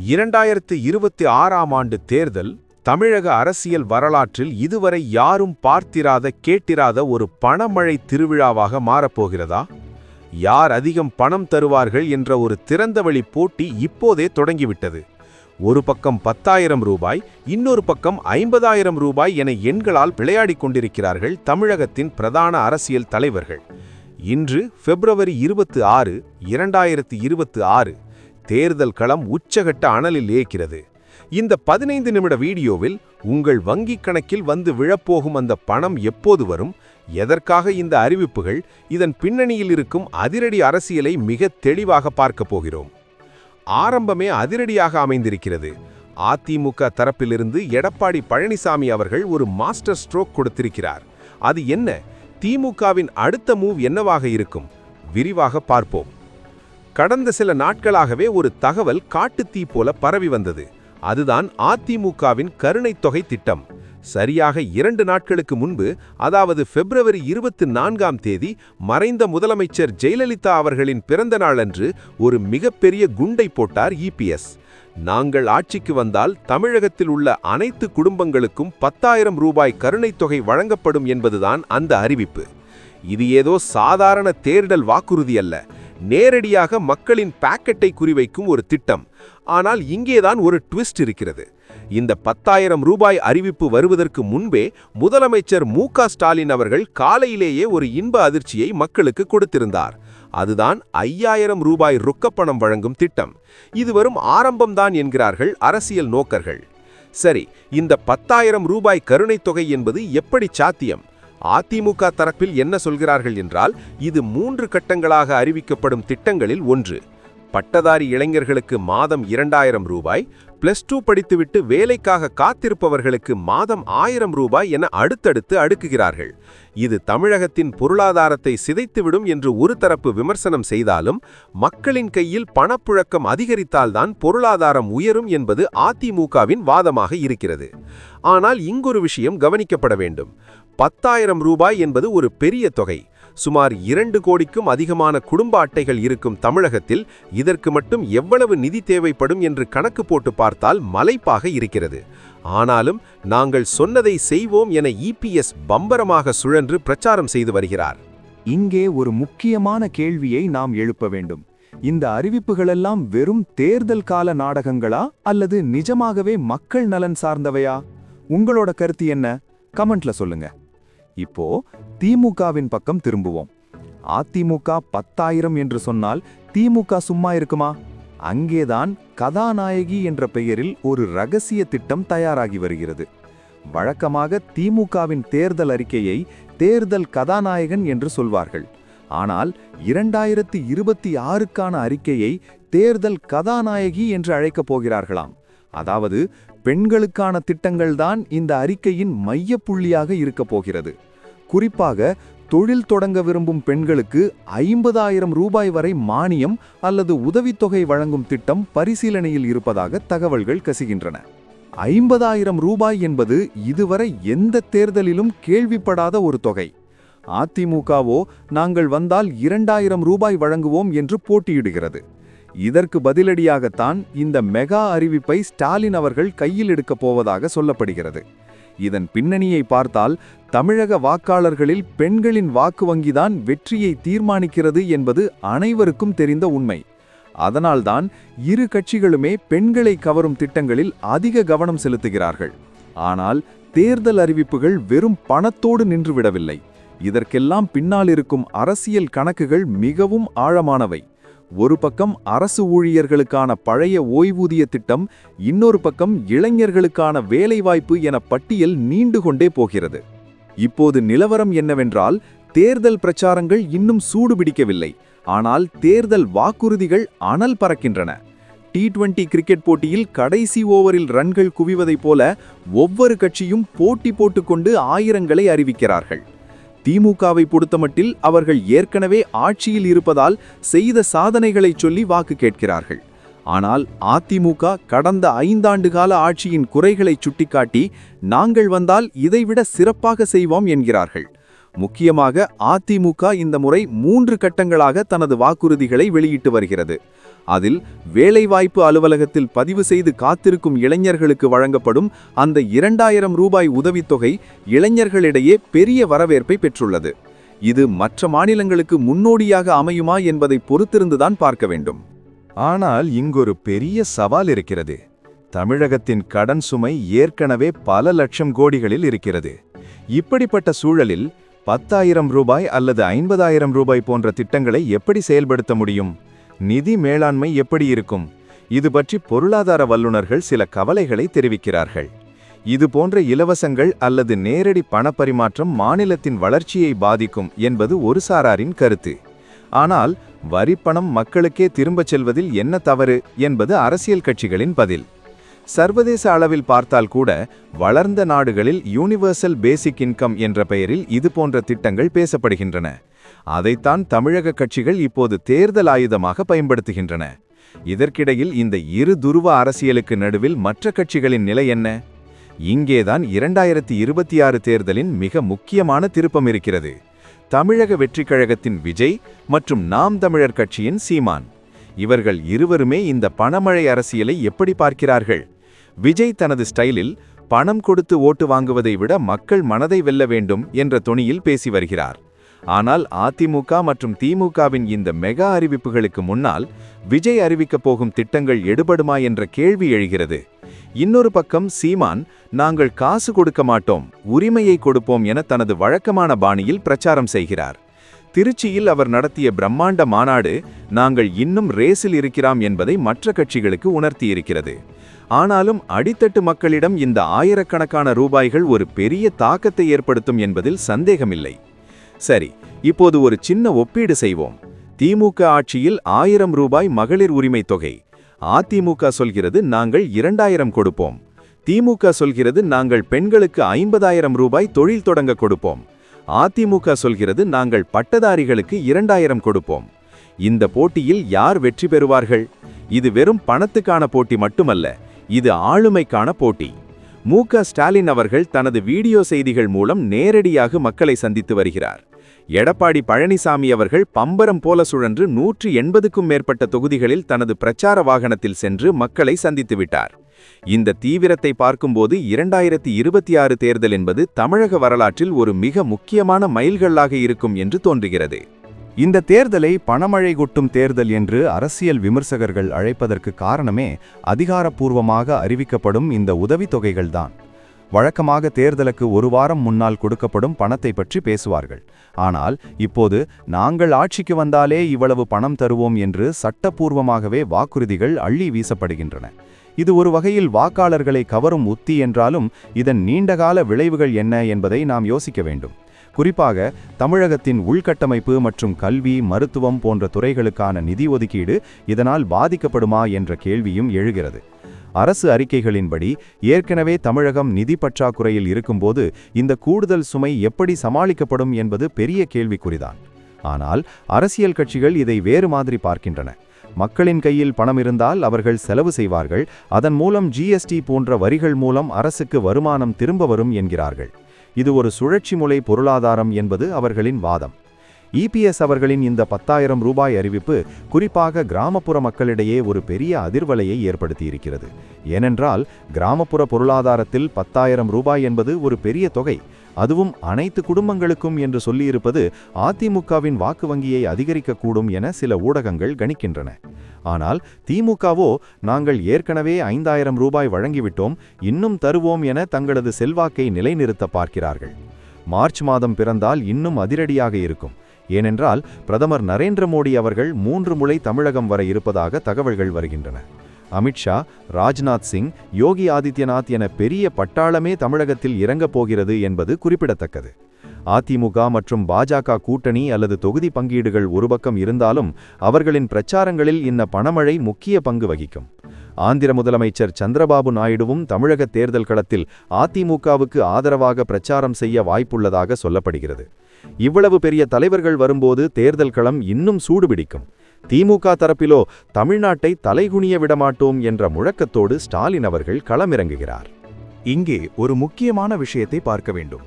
2026ஆம் ஆண்டு தேர்தல் தமிழக அரசியல் வரலாற்றில் இதுவரை யாரும் பார்த்திராத கேட்டிராத ஒரு பணமழை திருவிழாவாக மாறப்போகிறதா? யார் அதிகம் பணம் தருவார்கள் என்ற ஒரு திறந்தவெளி போட்டி இப்போதே தொடங்கிவிட்டது. ஒரு பக்கம் 10,000 ரூபாய், இன்னொரு பக்கம் 50,000 ரூபாய் என எண்களால் விளையாடிக் கொண்டிருக்கிறார்கள் தமிழகத்தின் பிரதான அரசியல் தலைவர்கள். இன்று பிப்ரவரி 26, 2026. தேர்தல் களம் உச்சகட்ட அனலில் ஏக்கிறது. இந்த 15 நிமிட வீடியோவில் உங்கள் வங்கிக் கணக்கில் வந்து விழப்போகும் அந்த பணம் எப்போது வரும், எதற்காக இந்த அறிவிப்புகள், இதன் பின்னணியில் இருக்கும் அதிரடி அரசியலை மிக தெளிவாக பார்க்க போகிறோம். ஆரம்பமே அதிரடியாக அமைந்திருக்கிறது. அதிமுக தரப்பிலிருந்து எடப்பாடி பழனிசாமி அவர்கள் ஒரு மாஸ்டர் ஸ்ட்ரோக் கொடுத்திருக்கிறார். அது என்ன? திமுகவின் அடுத்த மூவ் என்னவாக இருக்கும்? விரிவாக பார்ப்போம். கடந்த சில நாட்களாகவே ஒரு தகவல் காட்டுத்தீ போல பரவி வந்தது. அதுதான் அதிமுகவின் கருணைத் தொகை திட்டம். சரியாக 2 நாட்களுக்கு முன்பு, அதாவது பிப்ரவரி 24ஆம் தேதி, மறைந்த முதலமைச்சர் ஜெயலலிதா அவர்களின் பிறந்த நாளன்று ஒரு மிகப்பெரிய குண்டை போட்டார் இபிஎஸ். நாங்கள் ஆட்சிக்கு வந்தால் தமிழகத்தில் உள்ள அனைத்து குடும்பங்களுக்கும் 10,000 ரூபாய் கருணைத் தொகை வழங்கப்படும் என்பதுதான் அந்த அறிவிப்பு. இது ஏதோ சாதாரண தேர்தல் வாக்குறுதி அல்ல, நேரடியாக மக்களின் பாக்கெட்டை குறிவைக்கும் ஒரு திட்டம். ஆனால் இங்கேதான் ஒரு ட்விஸ்ட் இருக்கிறது. இந்த 10,000 ரூபாய் அறிவிப்பு வருவதற்கு முன்பே முதலமைச்சர் மு.க. ஸ்டாலின் அவர்கள் காலையிலேயே ஒரு இன்ப அதிர்ச்சியை மக்களுக்கு கொடுத்திருந்தார். அதுதான் 5,000 ரூபாய் ரொக்கப்பணம் வழங்கும் திட்டம். இது வரும் ஆரம்பம்தான் என்கிறார்கள் அரசியல் நோக்கர்கள். சரி, இந்த 10,000 ரூபாய் கருணைத் தொகை என்பது எப்படி சாத்தியம்? அதிமுக தரப்பில் என்ன சொல்கிறார்கள் என்றால், இது 3 கட்டங்களாக அறிவிக்கப்படும் திட்டங்களில் ஒன்று. பட்டதாரி இளைஞர்களுக்கு மாதம் 2,000 ரூபாய், +2 படித்துவிட்டு வேலைக்காக காத்திருப்பவர்களுக்கு மாதம் 1,000 ரூபாய் என அடுத்தடுத்து அடுக்குகிறார்கள். இது தமிழகத்தின் பொருளாதாரத்தை சிதைத்துவிடும் என்று ஒரு தரப்பு விமர்சனம் செய்தாலும், மக்களின் கையில் பணப்புழக்கம் அதிகரித்தால்தான் பொருளாதாரம் உயரும் என்பது அதிமுகவின் வாதமாக இருக்கிறது. ஆனால் இங்கொரு விஷயம் கவனிக்கப்பட வேண்டும். 10,000 ரூபாய் என்பது ஒரு பெரிய தொகை. சுமார் 2 கோடிக்கும் அதிகமான குடும்ப அட்டைகள் இருக்கும் தமிழகத்தில் இதற்கு மட்டும் எவ்வளவு நிதி தேவைப்படும் என்று கணக்கு போட்டு பார்த்தால் மலைப்பாக இருக்கிறது. ஆனாலும் நாங்கள் சொன்னதை செய்வோம் என இபிஎஸ் பம்பரமாக சுழன்று பிரச்சாரம் செய்து வருகிறார். இங்கே ஒரு முக்கியமான கேள்வியை நாம் எழுப்ப வேண்டும். இந்த அறிவிப்புகளெல்லாம் வெறும் தேர்தல் கால நாடகங்களா அல்லது நிஜமாகவே மக்கள் நலன் சார்ந்தவையா? உங்களோட கருத்து என்ன? கமெண்ட்ல சொல்லுங்க. இப்போ திமுகவின் பக்கம் திரும்புவோம். அதிமுக 10,000 என்று சொன்னால் திமுக சும்மா இருக்குமா? அங்கேதான் கதாநாயகி என்ற பெயரில் ஒரு ரகசிய திட்டம் தயாராகி வருகிறது. வழக்கமாக திமுகவின் தேர்தல் அறிக்கையை தேர்தல் கதாநாயகன் என்று சொல்வார்கள். ஆனால் 2026க்கான அறிக்கையை தேர்தல் கதாநாயகி என்று அழைக்கப் போகிறார்களாம். அதாவது பெண்களுக்கான திட்டங்கள்தான் இந்த அறிக்கையின் மையப்புள்ளியாக இருக்கப் போகிறது. குறிப்பாக தொழில் தொடங்க விரும்பும் பெண்களுக்கு 50,000 ரூபாய் வரை மானியம் அல்லது உதவித்தொகை வழங்கும் திட்டம் பரிசீலனையில் இருப்பதாக தகவல்கள் கசிகின்றன. 50,000 ரூபாய் என்பது இதுவரை எந்த தேர்தலிலும் கேள்விப்படாத ஒரு தொகை. அதிமுகவோ நாங்கள் வந்தால் 2,000 ரூபாய் வழங்குவோம் என்று போட்டியிடுகிறது. இதற்கு பதிலடியாகத்தான் இந்த மெகா அறிவிப்பை ஸ்டாலின் அவர்கள் கையில் எடுக்கப் போவதாக சொல்லப்படுகிறது. இதன் பின்னணியை பார்த்தால் தமிழக வாக்காளர்களில் பெண்களின் வாக்கு வங்கிதான் வெற்றியை தீர்மானிக்கிறது என்பது அனைவருக்கும் தெரிந்த உண்மை. அதனால்தான் இரு கட்சிகளுமே பெண்களை கவரும் திட்டங்களில் அதிக கவனம் செலுத்துகிறார்கள். ஆனால் தேர்தல் அறிவிப்புகள் வெறும் பணத்தோடு நின்றுவிடவில்லை. இதற்கெல்லாம் பின்னால் இருக்கும் அரசியல் கணக்குகள் மிகவும் ஆழமானவை. ஒரு பக்கம் அரசு ஊழியர்களுக்கான பழைய ஓய்வூதிய திட்டம், இன்னொரு பக்கம் இளைஞர்களுக்கான வேலைவாய்ப்பு என பட்டியல் நீண்டு கொண்டே போகிறது. இப்போது நிலவரம் என்னவென்றால், தேர்தல் பிரச்சாரங்கள் இன்னும் சூடுபிடிக்கவில்லை. ஆனால் தேர்தல் வாக்குறுதிகள் அனல் பறக்கின்றன. T20 கிரிக்கெட் போட்டியில் கடைசி ஓவரில் ரன்கள் குவிவதைப் போல ஒவ்வொரு கட்சியும் போட்டி போட்டுக்கொண்டு ஆயிரங்களை அறிவிக்கிறார்கள். திமுகவை பொறுத்தமட்டில் அவர்கள் ஏற்கனவே ஆட்சியில் இருப்பதால் செய்த சாதனைகளை சொல்லி வாக்கு கேட்கிறார்கள். ஆனால் அதிமுக கடந்த 5 ஆண்டு கால ஆட்சியின் குறைகளை சுட்டிக்காட்டி நாங்கள் வந்தால் இதைவிட சிறப்பாக செய்வோம் என்கிறார்கள். முக்கியமாக அதிமுக இந்த முறை 3 கட்டங்களாக தனது வாக்குறுதிகளை வெளியிட்டு வருகிறது. அதில் வேலைவாய்ப்பு அலுவலகத்தில் பதிவு செய்து காத்திருக்கும் இளைஞர்களுக்கு வழங்கப்படும் அந்த 2000 ரூபாய் உதவித்தொகை இளைஞர்களிடையே பெரிய வரவேற்பை பெற்றுள்ளது. இது மற்ற மாநிலங்களுக்கு முன்னோடியாக அமையுமா என்பதை பொறுத்திருந்துதான் பார்க்க வேண்டும். ஆனால் இங்கொரு பெரிய சவால் இருக்கிறது. தமிழகத்தின் கடன் சுமை ஏற்கனவே பல லட்சம் கோடிகளில் இருக்கிறது. இப்படிப்பட்ட சூழலில் 10,000 ரூபாய் அல்லது 50,000 ரூபாய் போன்ற திட்டங்களை எப்படி செயல்படுத்த முடியும்? நிதி மேலாண்மை எப்படி இருக்கும்? இது பற்றி பொருளாதார வல்லுநர்கள் சில கவலைகளை தெரிவிக்கிறார்கள். இது போன்ற இலவசங்கள் அல்லது நேரடி பணப்பரிமாற்றம் மாநிலத்தின் வளர்ச்சியை பாதிக்கும் என்பது ஒரு சாராரின் கருத்து. ஆனால் வரிப்பணம் மக்களுக்கே திரும்பச் செல்வதில் என்ன தவறு என்பது அரசியல் கட்சிகளின் பதில். சர்வதேச அளவில் பார்த்தால் கூட வளர்ந்த நாடுகளில் யூனிவர்சல் பேசிக் இன்கம் என்ற பெயரில் இது போன்ற திட்டங்கள் பேசப்படுகின்றன. அதைத்தான் தமிழக கட்சிகள் இப்போது தேர்தல் ஆயுதமாக பயன்படுத்துகின்றன. இதற்கிடையில் இந்த இரு துருவ அரசியலுக்கு நடுவில் மற்ற கட்சிகளின் நிலை என்ன? இங்கேதான் 2026 தேர்தலின் மிக முக்கியமான திருப்பம் இருக்கிறது. தமிழக வெற்றிக் கழகத்தின் விஜய் மற்றும் நாம் தமிழர் கட்சியின் சீமான், இவர்கள் இருவருமே இந்த பணமழை அரசியலை எப்படி பார்க்கிறார்கள்? விஜய் தனது ஸ்டைலில் பணம் கொடுத்து ஓட்டு வாங்குவதை விட மக்கள் மனதை வெல்ல வேண்டும் என்ற தொனியில் பேசி வருகிறார். ஆனால் அதிமுக மற்றும் திமுகவின் இந்த மெகா அறிவிப்புகளுக்கு முன்னால் விஜய் அறிவிக்கப் போகும் திட்டங்கள் எடுபடுமா என்ற கேள்வி எழுகிறது. இன்னொரு பக்கம் சீமான், நாங்கள் காசு கொடுக்க மாட்டோம், உரிமையை கொடுப்போம் என தனது வழக்கமான பாணியில் பிரச்சாரம் செய்கிறார். திருச்சியில் அவர் நடத்திய பிரம்மாண்ட மாநாடு நாங்கள் இன்னும் ரேஸில் இருக்கிறோம் என்பதை மற்ற கட்சிகளுக்கு உணர்த்தியிருக்கிறது. ஆனாலும் அடித்தட்டு மக்களிடம் இந்த ஆயிரக்கணக்கான ரூபாய்கள் ஒரு பெரிய தாக்கத்தை ஏற்படுத்தும் என்பதில் சந்தேகமில்லை. சரி, இப்போது ஒரு சின்ன ஒப்பீடு செய்வோம். திமுக ஆட்சியில் 1000 ரூபாய் மகளிர் உரிமை தொகை. அதிமுக சொல்கிறது நாங்கள் 2000 கொடுப்போம். திமுக சொல்கிறது நாங்கள் பெண்களுக்கு 50,000 ரூபாய் தொழில் தொடங்க கொடுப்போம். அதிமுக சொல்கிறது நாங்கள் பட்டதாரிகளுக்கு 2000 கொடுப்போம். இந்த போட்டியில் யார் வெற்றி பெறுவார்கள்? இது வெறும் பணத்துக்கான போட்டி மட்டுமல்ல, இது ஆளுமைக்கான போட்டி. மு.க. ஸ்டாலின் அவர்கள் தனது வீடியோ செய்திகள் மூலம் நேரடியாக மக்களை சந்தித்து வருகிறார். எடப்பாடி பழனிசாமி அவர்கள் பம்பரம் போல சுழன்று 180க்கும் மேற்பட்ட தொகுதிகளில் தனது பிரச்சார வாகனத்தில் சென்று மக்களை சந்தித்துவிட்டார். இந்த தீவிரத்தை பார்க்கும்போது 2026 தேர்தல் என்பது தமிழக வரலாற்றில் ஒரு மிக முக்கியமான மைல்கல்லாக இருக்கும் என்று தோன்றுகிறது. இந்த தேர்தலை பணமழை கொட்டும் தேர்தல் என்று அரசியல் விமர்சகர்கள் அழைப்பதற்கு காரணமே அதிகாரப்பூர்வமாக அறிவிக்கப்படும் இந்த உதவித்தொகைகள்தான். வழக்கமாக தேர்தலுக்கு ஒரு வாரம் முன்னால் கொடுக்கப்படும் பணத்தை பற்றி பேசுவார்கள். ஆனால் இப்போது நாங்கள் ஆட்சிக்கு வந்தாலே இவ்வளவு பணம் தருவோம் என்று சட்டப்பூர்வமாகவே வாக்குறுதிகள் அள்ளி வீசப்படுகின்றன. இது ஒரு வகையில் வாக்காளர்களை கவரும் உத்தி என்றாலும் இதன் நீண்டகால விளைவுகள் என்ன என்பதை நாம் யோசிக்க வேண்டும். குறிப்பாக தமிழகத்தின் உள்கட்டமைப்பு மற்றும் கல்வி, மருத்துவம் போன்ற துறைகளுக்கான நிதி ஒதுக்கீடு இதனால் பாதிக்கப்படுமா என்ற கேள்வியும் எழுகிறது. அரசு அறிக்கைகளின்படி ஏற்கனவே தமிழகம் நிதி பற்றாக்குறையில் இருக்கும்போது இந்த கூடுதல் சுமை எப்படி சமாளிக்கப்படும் என்பது பெரிய கேள்விக்குறிதான். ஆனால் அரசியல் கட்சிகள் இதை வேறு மாதிரி பார்க்கின்றன. மக்களின் கையில் பணம் இருந்தால் அவர்கள் செலவு செய்வார்கள், அதன் மூலம் ஜிஎஸ்டி போன்ற வரிகள் மூலம் அரசுக்கு வருமானம் திரும்ப வரும் என்கிறார்கள். இது ஒரு சுழற்சி முறை பொருளாதாரம் என்பது அவர்களின் வாதம். இபிஎஸ் அவர்களின் இந்த 10,000 ரூபாய் அறிவிப்பு குறிப்பாக கிராமப்புற மக்களிடையே ஒரு பெரிய அதிர்வலையை ஏற்படுத்தியிருக்கிறது. ஏனென்றால் கிராமப்புற பொருளாதாரத்தில் 10,000 ரூபாய் என்பது ஒரு பெரிய தொகை, அதுவும் அனைத்து குடும்பங்களுக்கும் என்று சொல்லியிருப்பது அதிமுகவின் வாக்கு வங்கியை அதிகரிக்கக்கூடும் என சில ஊடகங்கள் கணிக்கின்றன. ஆனால் திமுகவோ நாங்கள் ஏற்கனவே 5,000 ரூபாய் வழங்கிவிட்டோம், இன்னும் தருவோம் என தங்களது செல்வாக்கை நிலைநிறுத்த பார்க்கிறார்கள். மார்ச் மாதம் பிறந்தால் இன்னும் அதிரடியாக இருக்கும். ஏனென்றால் பிரதமர் நரேந்திர மோடி அவர்கள் 3 முறை தமிழகம் வர இருப்பதாக தகவல்கள் வருகின்றன. அமித்ஷா, ராஜ்நாத் சிங், யோகி ஆதித்யநாத் என பெரிய பட்டாளமே தமிழகத்தில் இறங்கப் போகிறது என்பது குறிப்பிடத்தக்கது. அதிமுக மற்றும் பாஜக கூட்டணி அல்லது தொகுதி பங்கீடுகள் ஒரு பக்கம் இருந்தாலும் அவர்களின் பிரச்சாரங்களில் இந்த பணமழை முக்கிய பங்கு வகிக்கும். ஆந்திர முதலமைச்சர் சந்திரபாபு நாயுடுவும் தமிழக தேர்தல் களத்தில் அதிமுகவுக்கு ஆதரவாக பிரச்சாரம் செய்ய வாய்ப்புள்ளதாக சொல்லப்படுகிறது. இவ்வளவு பெரிய தலைவர்கள் வரும்போது தேர்தல் களம் இன்னும் சூடுபிடிக்கும். திமுக தரப்பிலோ தமிழ்நாட்டை தலைகுனிய விடமாட்டோம் என்ற முழக்கத்தோடு ஸ்டாலின் அவர்கள் களமிறங்குகிறார். இங்கே ஒரு முக்கியமான விஷயத்தை பார்க்க வேண்டும்.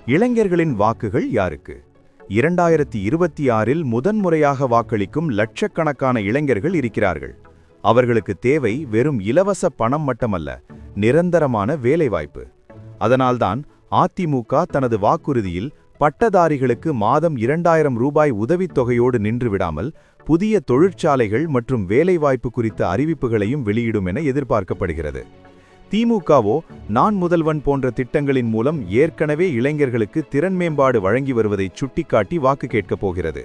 இளைஞர்களின் வாக்குகள் யாருக்கு? 2026இல் முதன்முறையாக வாக்களிக்கும் லட்சக்கணக்கான இளைஞர்கள் இருக்கிறார்கள். அவர்களுக்கு தேவை வெறும் இலவச பணம் மட்டுமல்ல, நிரந்தரமான வேலைவாய்ப்பு. அதனால்தான் அதிமுக தனது வாக்குறுதியில் பட்டதாரிகளுக்கு மாதம் 2000 ரூபாய் உதவித்தொகையோடு நின்று விடாமல் புதிய தொழிற்சாலைகள் மற்றும் வேலைவாய்ப்பு குறித்த அறிவிப்புகளையும் வெளியிடும் என எதிர்பார்க்கப்படுகிறது. திமுகவோ நான் முதல்வன் போன்ற திட்டங்களின் மூலம் ஏற்கனவே இளைஞர்களுக்கு திறன் மேம்பாடு வழங்கி வருவதை சுட்டிக்காட்டி வாக்கு கேட்கப் போகிறது.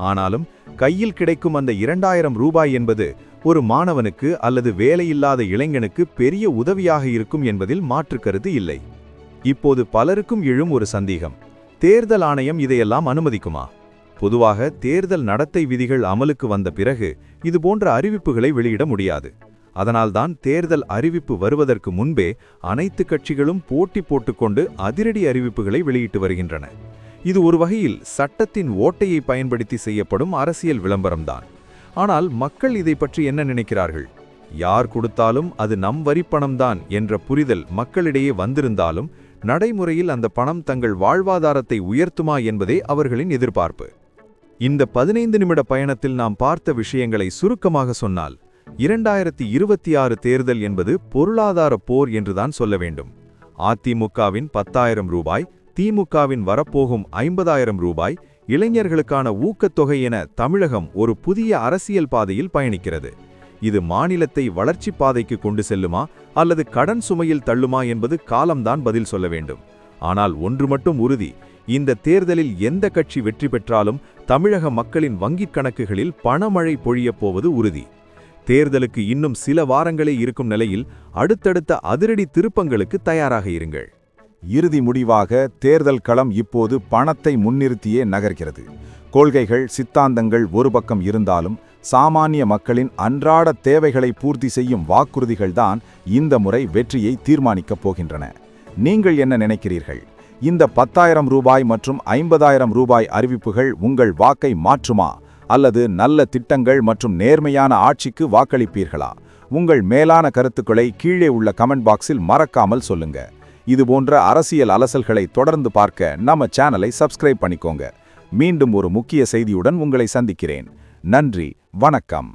ஆனாலும் கையில் கிடைக்கும் அந்த 2000 ரூபாய் என்பது ஒரு மாணவனுக்கு அல்லது வேலையில்லாத இளைஞனுக்கு பெரிய உதவியாக இருக்கும் என்பதில் மாற்றுக் கருத்து இல்லை. இப்போது பலருக்கும் எழும் ஒரு சந்தேகம்: தேர்தல் ஆணையம் இதையெல்லாம் அனுமதிக்குமா? பொதுவாக தேர்தல் நடத்தை விதிகள் அமலுக்கு வந்த பிறகு இதுபோன்ற அறிவிப்புகளை வெளியிட முடியாது. அதனால்தான் தேர்தல் அறிவிப்பு வருவதற்கு முன்பே அனைத்து கட்சிகளும் போட்டி போட்டுக்கொண்டு அதிரடி அறிவிப்புகளை வெளியிட்டு வருகின்றன. இது ஒரு வகையில் சட்டத்தின் ஓட்டையை பயன்படுத்தி செய்யப்படும் அரசியல் விளம்பரம்தான். ஆனால் மக்கள் இதை பற்றி என்ன நினைக்கிறார்கள்? யார் கொடுத்தாலும் அது நம் வரிப்பணம்தான் என்ற புரிதல் மக்களிடையே வந்திருந்தாலும் நடைமுறையில் அந்த பணம் தங்கள் வாழ்வாதாரத்தை உயர்த்துமா என்பதே அவர்களின் எதிர்பார்ப்பு. இந்த 15 நிமிட பயணத்தில் நாம் பார்த்த விஷயங்களை சுருக்கமாக சொன்னால், 2026 தேர்தல் என்பது பொருளாதார போர் என்றுதான் சொல்ல வேண்டும். அதிமுகவின் 10,000 ரூபாய், திமுகவின் வரப்போகும் 50,000 ரூபாய், இளைஞர்களுக்கான ஊக்கத்தொகை என தமிழகம் ஒரு புதிய அரசியல் பாதையில் பயணிக்கிறது. இது மாநிலத்தை வளர்ச்சி பாதைக்கு கொண்டு செல்லுமா அல்லது கடன் சுமையில் தள்ளுமா என்பது காலம்தான் பதில் சொல்ல வேண்டும். ஆனால் ஒன்று மட்டும் உறுதி: இந்த தேர்தலில் எந்த கட்சி வெற்றி பெற்றாலும் தமிழக மக்களின் வங்கிக் கணக்குகளில் பணமழை பொழியப் போவது உறுதி. தேர்தலுக்கு இன்னும் சில வாரங்களே இருக்கும் நிலையில் அடுத்தடுத்த அதிரடி திருப்பங்களுக்கு தயாராக இருங்கள். இறுதி முடிவாக தேர்தல் களம் இப்போது பணத்தை முன்னிறுத்தியே நகர்கிறது. கொள்கைகள், சித்தாந்தங்கள் ஒரு பக்கம் இருந்தாலும் சாமானிய மக்களின் அன்றாட தேவைகளை பூர்த்தி செய்யும் வாக்குறுதிகள்தான் இந்த முறை வெற்றியை தீர்மானிக்கப் போகின்றன. நீங்கள் என்ன நினைக்கிறீர்கள்? இந்த 10,000 ரூபாய் மற்றும் 50,000 ரூபாய் அறிவிப்புகள் உங்கள் வாக்கை மாற்றுமா அல்லது நல்ல திட்டங்கள் மற்றும் நேர்மையான ஆட்சிக்கு வாக்களிப்பீர்களா? உங்கள் மேலான கருத்துக்களை கீழே உள்ள கமெண்ட் பாக்ஸில் மறக்காமல் சொல்லுங்க. இதுபோன்ற அரசியல் அலசல்களை தொடர்ந்து பார்க்க நம்ம சேனலை சப்ஸ்கிரைப் பண்ணிக்கோங்க. மீண்டும் ஒரு முக்கிய செய்தியுடன் உங்களை சந்திக்கிறேன். நன்றி, வணக்கம்.